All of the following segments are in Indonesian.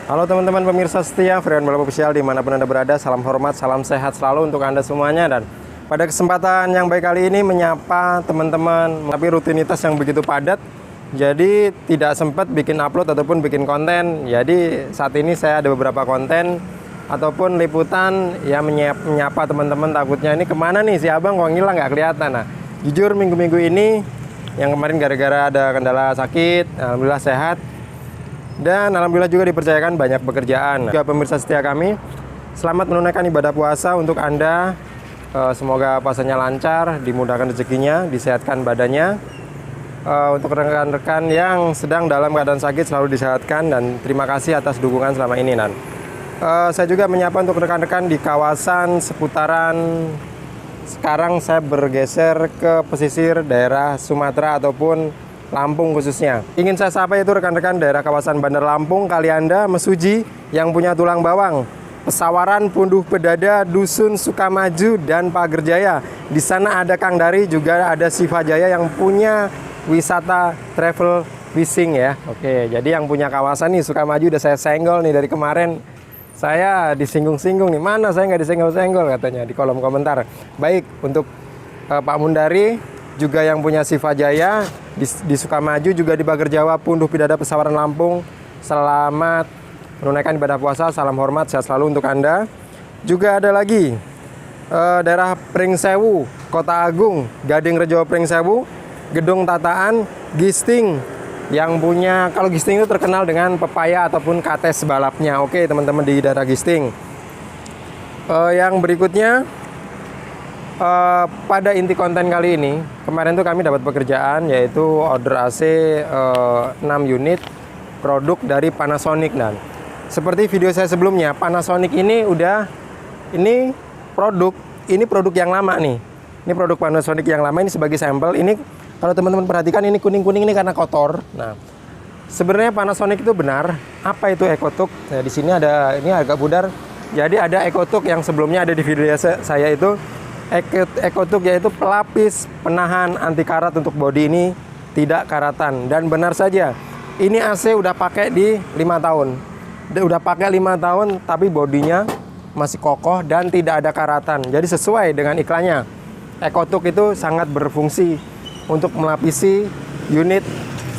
Halo teman-teman pemirsa setia Freon Balap Official dimanapun Anda berada, salam hormat, salam sehat selalu untuk Anda semuanya. Dan pada kesempatan yang baik kali ini menyapa teman-teman, tapi rutinitas yang begitu padat, jadi tidak sempat bikin upload ataupun bikin konten. Jadi saat ini saya ada beberapa konten ataupun liputan yang menyapa teman-teman, takutnya ini kemana nih si abang kok ngilang nggak kelihatan. Nah jujur minggu-minggu ini yang kemarin gara-gara ada kendala sakit, alhamdulillah sehat. Dan alhamdulillah juga dipercayakan banyak pekerjaan. Juga pemirsa setia kami, selamat menunaikan ibadah puasa untuk Anda. Semoga puasanya lancar, dimudahkan rezekinya, disehatkan badannya. Untuk rekan-rekan yang sedang dalam keadaan sakit selalu disehatkan, dan terima kasih atas dukungan selama ini. Dan saya juga menyapa untuk rekan-rekan di kawasan seputaran. Sekarang saya bergeser ke pesisir daerah Sumatera ataupun Lampung khususnya. Ingin saya sapa itu rekan-rekan daerah kawasan Bandar Lampung, Kalianda, Mesuji yang punya tulang bawang, Pesawaran, Punduh Pedada, Dusun Sukamaju, dan Pagerjaya. Di sana ada Kang Dari, juga ada Siva Jaya yang punya wisata travel fishing ya. Oke, jadi yang punya kawasan nih Sukamaju udah saya senggol nih dari kemarin. Saya disinggung-singgung nih, mana saya nggak disenggol-senggol katanya di kolom komentar. Baik, untuk Pak Mundari, juga yang punya Siva Jaya di Sukamaju, juga di Pagerjawa, Punduh Pedada, Pesawaran, Lampung. Selamat menunaikan ibadah puasa, salam hormat, sehat selalu untuk Anda. Juga ada lagi daerah Pringsewu, Kota Agung, Gading Rejo Pringsewu, Gedung Tataan, Gisting. Yang punya, kalau Gisting itu terkenal dengan pepaya ataupun kates balapnya. Oke teman-teman di daerah Gisting. Yang berikutnya, pada inti konten kali ini, kemarin tuh kami dapat pekerjaan yaitu order AC 6 unit produk dari Panasonic. Dan seperti video saya sebelumnya, Panasonic ini produk yang lama nih. Ini produk Panasonic yang lama, ini sebagai sampel. Ini kalau teman-teman perhatikan, ini kuning-kuning ini karena kotor. Nah, sebenarnya Panasonic itu benar. Apa itu EcoTook? Nah, di sini ada, ini agak pudar. Jadi ada EcoTook yang sebelumnya ada di video saya itu. EcoTook yaitu pelapis penahan anti karat untuk bodi ini tidak karatan. Dan benar saja, ini AC udah pakai di 5 tahun. Udah pakai 5 tahun tapi bodinya masih kokoh dan tidak ada karatan. Jadi sesuai dengan iklannya. EcoTook itu sangat berfungsi untuk melapisi unit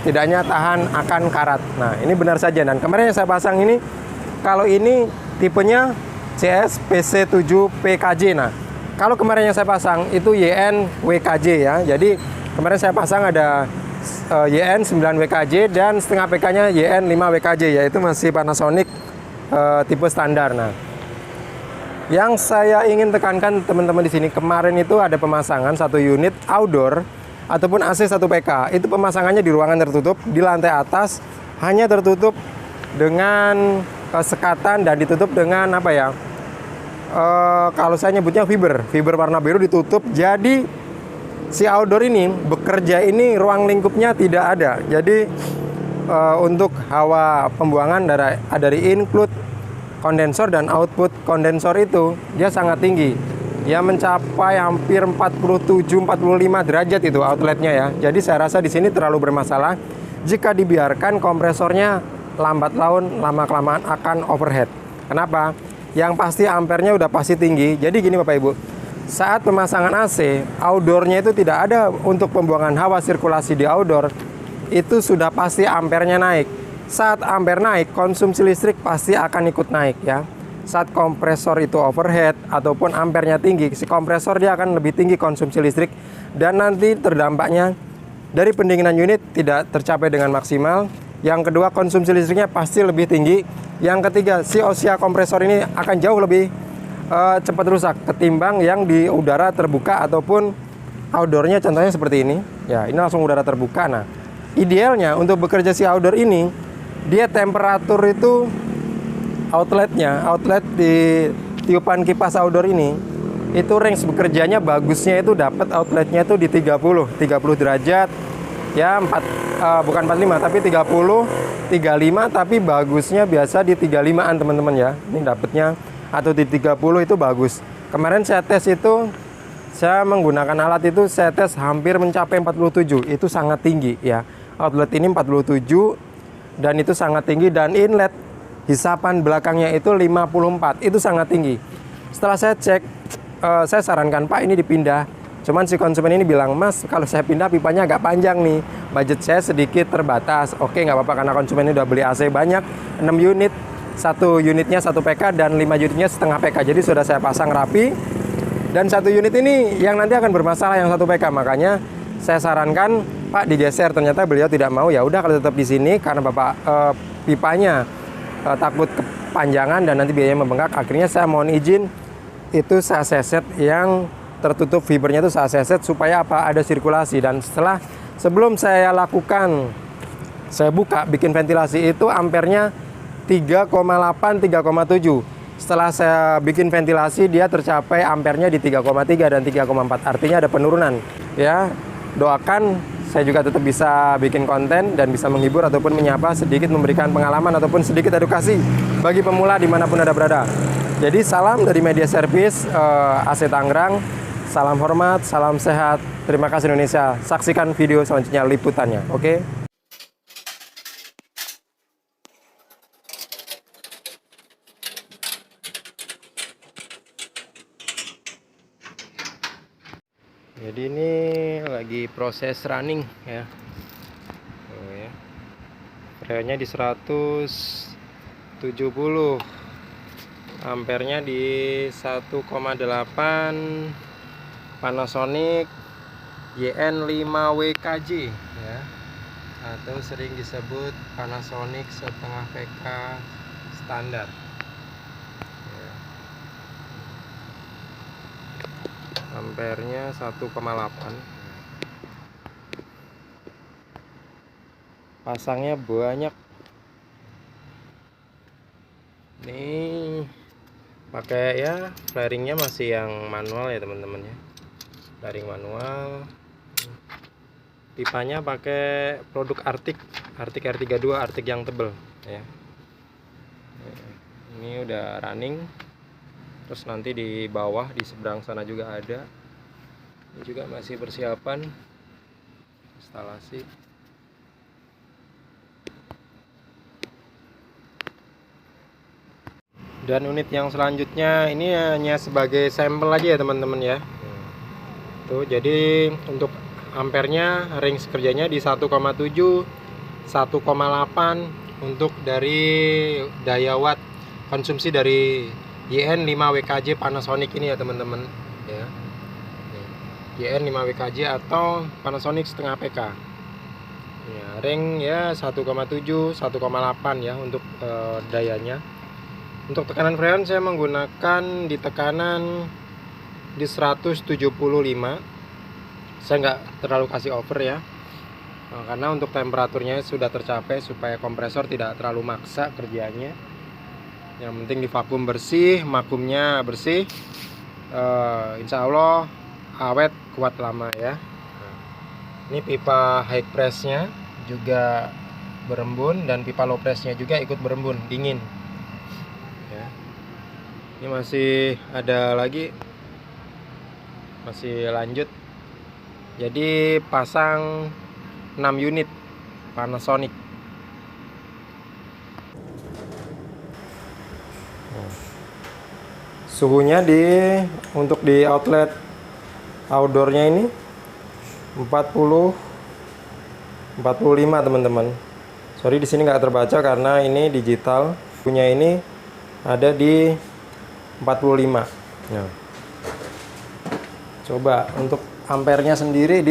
setidaknya tahan akan karat. Nah, ini benar saja. Dan kemarin yang saya pasang ini, kalau ini tipenya CS PC7PKJ. Nah, kalau kemarin yang saya pasang itu YN WKJ ya. Jadi kemarin saya pasang ada YN 9 WKJ dan setengah PK-nya YN 5 WKJ, yaitu masih Panasonic tipe standar. Nah, yang saya ingin tekankan teman-teman di sini, kemarin itu ada pemasangan satu unit outdoor ataupun AC 1 PK. Itu pemasangannya di ruangan tertutup, di lantai atas hanya tertutup dengan sekatan dan ditutup dengan apa ya? Kalau saya nyebutnya fiber warna biru ditutup. Jadi si outdoor ini bekerja ini ruang lingkupnya tidak ada. Jadi untuk hawa pembuangan dari input kondensor dan output kondensor itu dia sangat tinggi. Ya mencapai hampir 47-45 derajat itu outletnya ya. Jadi saya rasa di sini terlalu bermasalah. Jika dibiarkan kompresornya lambat laun, lama-kelamaan akan overhead. Kenapa? Yang pasti ampernya udah pasti tinggi. Jadi gini Bapak Ibu, saat pemasangan AC, outdoornya itu tidak ada untuk pembuangan hawa sirkulasi di outdoor, itu sudah pasti ampernya naik. Saat ampere naik, konsumsi listrik pasti akan ikut naik ya. Saat kompresor itu overhead ataupun ampernya tinggi, si kompresor dia akan lebih tinggi konsumsi listrik, dan nanti terdampaknya dari pendinginan unit tidak tercapai dengan maksimal. Yang kedua, konsumsi listriknya pasti lebih tinggi. Yang ketiga, si osia kompresor ini akan jauh lebih cepat rusak ketimbang yang di udara terbuka ataupun outdoornya, contohnya seperti ini. Ya, ini langsung udara terbuka. Nah, idealnya untuk bekerja si outdoor ini, dia temperatur itu outlet di tiupan kipas outdoor ini itu range bekerjanya bagusnya itu dapat outletnya itu di 30 derajat ya, bukan 45 tapi 35, tapi bagusnya biasa di 35an teman-teman ya. Ini dapatnya atau di 30 itu bagus. Kemarin saya tes itu, saya menggunakan alat itu, saya tes hampir mencapai 47. Itu sangat tinggi ya. Outlet ini 47 dan itu sangat tinggi, dan inlet hisapan belakangnya itu 54, itu sangat tinggi. Setelah saya cek, saya sarankan Pak ini dipindah. Cuman si konsumen ini bilang, Mas kalau saya pindah pipanya agak panjang nih, budget saya sedikit terbatas. Oke, nggak apa-apa karena konsumen ini udah beli AC banyak, 6 unit, 1 unitnya 1 PK dan 5 unitnya setengah PK. Jadi sudah saya pasang rapi. Dan 1 unit ini yang nanti akan bermasalah yang 1 PK. Makanya saya sarankan Pak digeser. Ternyata beliau tidak mau. Ya udah kalau tetap di sini karena Bapak pipanya takut kepanjangan dan nanti biayanya membengkak. Akhirnya saya mohon izin itu saya seset yang tertutup fibernya itu saya seset supaya apa? Ada sirkulasi. Dan sebelum saya lakukan, saya buka bikin ventilasi itu ampernya 3,8 3,7. Setelah saya bikin ventilasi dia tercapai ampernya di 3,3 dan 3,4. Artinya ada penurunan. Ya, doakan saya juga tetap bisa bikin konten dan bisa menghibur ataupun menyapa, sedikit memberikan pengalaman ataupun sedikit edukasi bagi pemula dimanapun Anda berada. Jadi salam dari Media Service AC Tangerang. Salam hormat, salam sehat. Terima kasih Indonesia. Saksikan video selanjutnya liputannya. Oke? Jadi ini lagi proses running ya. Oh ya. Freonnya di 170. Ampernya di 1,8. Panasonic YN5WKJ ya. Atau sering disebut Panasonic setengah PK standar. Ampernya 1,8. Pasangnya banyak. Nih pakai ya flaringnya masih yang manual ya teman-teman ya. Flaring manual. Pipanya pakai produk Arctic R32, Arctic yang tebel ya. Ini udah running. Terus nanti di bawah di seberang sana juga ada. Ini juga masih persiapan instalasi. Dan unit yang selanjutnya ini hanya sebagai sampel aja ya teman-teman ya. Tuh, jadi untuk ampernya range kerjanya di 1,7, 1,8 untuk dari daya watt konsumsi dari YN5WKJ Panasonic ini ya teman-teman ya. YN5WKJ atau Panasonic setengah PK ya, ring ya 1,7 1,8 ya untuk dayanya. Untuk tekanan freon saya menggunakan di tekanan di 175. Saya nggak terlalu kasih over ya, karena untuk temperaturnya sudah tercapai supaya kompresor tidak terlalu maksa kerjanya. Yang penting di vakum bersih, makumnya bersih, insya Allah awet kuat lama ya. Ini pipa high pressnya juga berembun dan pipa low pressnya juga ikut berembun, dingin ya. Ini masih ada lagi, masih lanjut. Jadi pasang 6 unit Panasonic. Suhunya untuk di outlet outdoornya ini 45 teman-teman. Sorry di sini nggak terbaca karena ini digital. Suhunya ini ada di 45. Nah. Coba untuk ampernya sendiri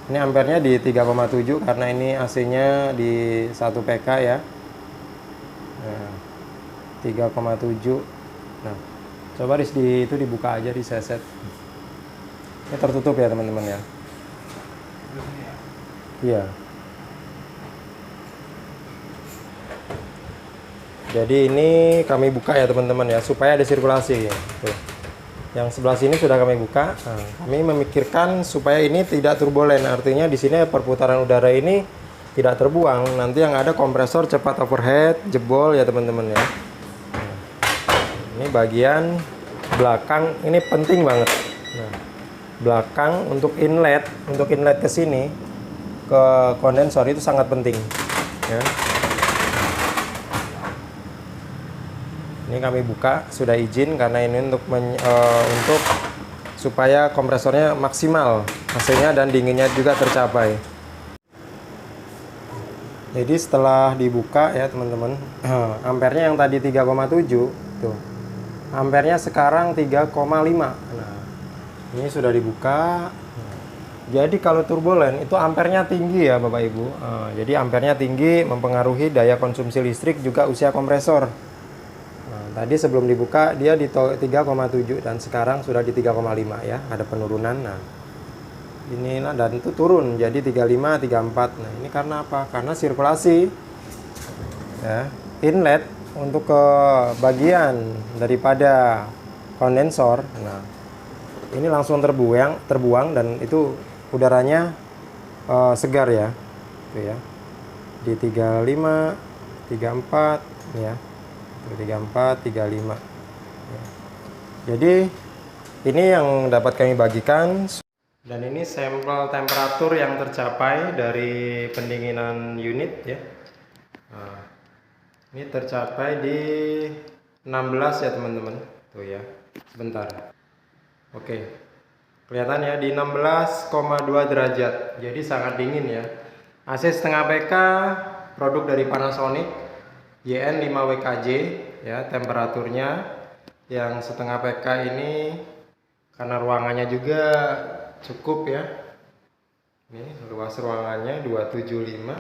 ini ampernya di 3,7 karena ini AC-nya di 1 PK ya. Nah, 3,7. Nah, coba itu dibuka aja di seset. Ini tertutup ya teman-teman ya. Iya. Jadi ini kami buka ya teman-teman ya supaya ada sirkulasi. Tuh. Yang sebelah sini sudah kami buka. Nah, kami memikirkan supaya ini tidak turbulen. Artinya di sini perputaran udara ini tidak terbuang. Nanti yang ada kompresor cepat overhead, jebol ya teman-teman ya. Ini bagian belakang ini penting banget. Nah, belakang untuk inlet ke sini ke kondensor itu sangat penting ya. Ini kami buka, sudah izin karena ini untuk supaya kompresornya maksimal hasilnya dan dinginnya juga tercapai. Jadi setelah dibuka ya teman-teman, ampernya yang tadi 3,7 tuh, ampernya sekarang 3,5. Nah, ini sudah dibuka. Jadi kalau turbulen itu ampernya tinggi ya Bapak Ibu. Jadi ampernya tinggi mempengaruhi daya konsumsi listrik juga usia kompresor. Nah, tadi sebelum dibuka dia di 3,7 dan sekarang sudah di 3,5 ya, ada penurunan. Nah, inilah dan itu turun jadi 35, 34. Nah, ini karena apa? Karena sirkulasi ya, inlet untuk ke bagian daripada kondensor. Nah, ini langsung terbuang dan itu udaranya segar ya. Itu ya. Di 35, 34 ya. 34, 35. Ya. Jadi ini yang dapat kami bagikan. Dan ini sampel temperatur yang tercapai dari pendinginan unit ya. Nah, ini tercapai di 16 ya teman-teman. Tuh ya, sebentar. Oke, kelihatan ya di 16,2 derajat. Jadi sangat dingin ya. AC setengah PK produk dari Panasonic YN 5WKJ ya, temperaturnya yang setengah PK ini karena ruangannya juga cukup ya. Ini luas ruangannya 275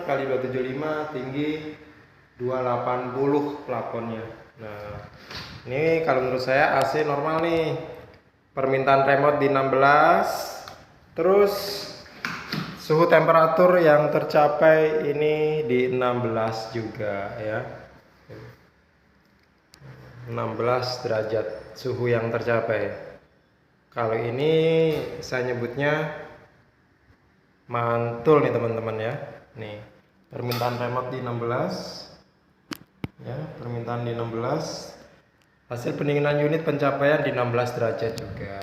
kali 275, tinggi 280 plafonnya. Nah, ini kalau menurut saya AC normal nih. Permintaan remote di 16. Terus suhu temperatur yang tercapai ini di 16 juga ya. 16 derajat suhu yang tercapai. Kalau ini saya nyebutnya mantul nih teman-teman ya. Nih, permintaan remote di 16. Ya, permintaan di 16. Hasil pendinginan unit pencapaian di 16 derajat juga.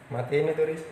Matiin itu, Riz.